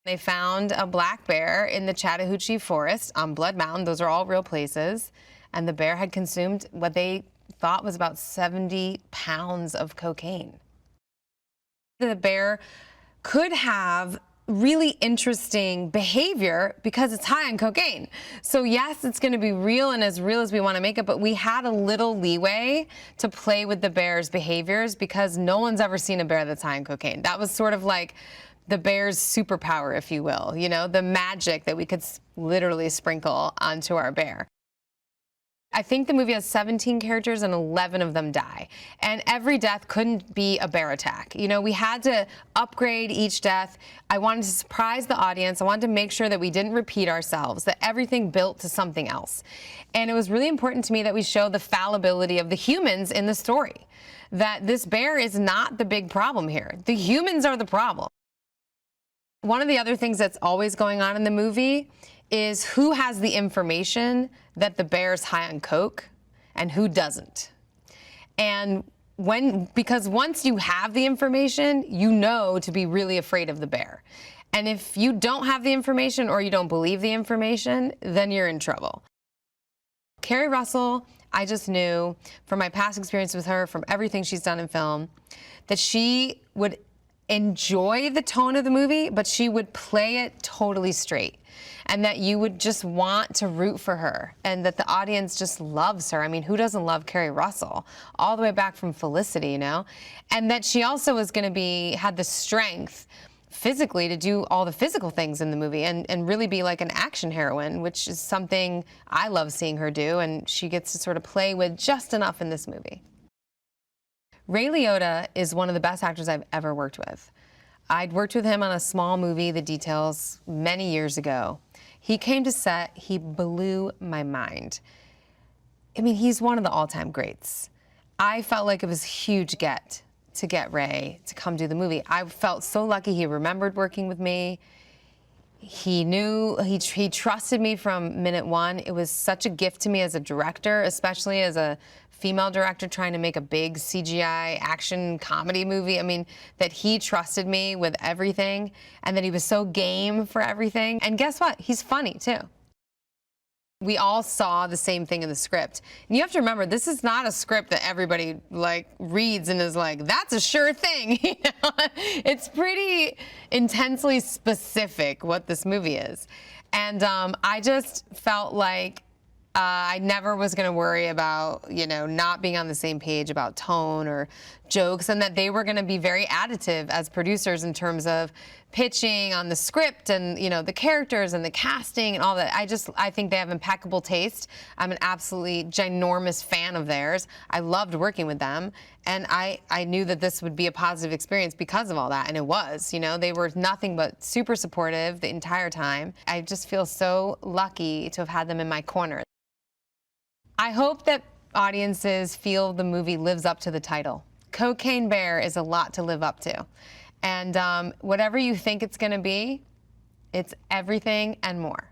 They found a black bear in the Chattahoochee Forest on Blood Mountain. Those are all real places. And the bear had consumed what they thought was about 70 pounds of cocaine. The bear could have really interesting behavior because it's high on cocaine. So yes, it's going to be real and as real as we want to make it, but we had a little leeway to play with the bear's behaviors because no one's ever seen a bear that's high on cocaine. That was sort of like the bear's superpower, if you will, you know, the magic that we could literally sprinkle onto our bear. I think the movie has 17 characters and 11 of them die. And every death couldn't be a bear attack. You know, we had to upgrade each death. I wanted to surprise the audience. I wanted to make sure that we didn't repeat ourselves, that everything built to something else. And it was really important to me that we show the fallibility of the humans in the story, that this bear is not the big problem here. The humans are the problem. One of the other things that's always going on in the movie is who has the information that the bear's high on coke and who doesn't. And because once you have the information, you know to be really afraid of the bear. And if you don't have the information or you don't believe the information, then you're in trouble. Keri Russell, I just knew from my past experience with her, from everything she's done in film, that she would enjoy the tone of the movie, but she would play it totally straight. And that you would just want to root for her and that the audience just loves her. I mean, who doesn't love Keri Russell? All the way back from Felicity, you know? And that she also was going to had the strength physically to do all the physical things in the movie and really be like an action heroine, which is something I love seeing her do, and she gets to sort of play with just enough in this movie. Ray Liotta is one of the best actors I've ever worked with. I'd worked with him on a small movie, The Details, many years ago. He came to set, he blew my mind. I mean, he's one of the all-time greats. I felt like it was a huge get to get Ray to come do the movie. I felt so lucky he remembered working with me. He knew, he trusted me from minute one. It was such a gift to me as a director, especially as a female director trying to make a big CGI action comedy movie. I mean, that he trusted me with everything and that he was so game for everything. And guess what? He's funny too. We all saw the same thing in the script. And you have to remember, this is not a script that everybody like reads and is like, that's a sure thing. You know? It's pretty intensely specific what this movie is. And I just felt like I never was going to worry about, you know, not being on the same page about tone or jokes, and that they were going to be very additive as producers in terms of pitching on the script and, you know, the characters and the casting and all that. I think they have impeccable taste. I'm an absolutely ginormous fan of theirs. I loved working with them, and I knew that this would be a positive experience because of all that, and it was. You know, they were nothing but super supportive the entire time. I just feel so lucky to have had them in my corner. I hope that audiences feel the movie lives up to the title. Cocaine Bear is a lot to live up to. And whatever you think it's going to be, it's everything and more.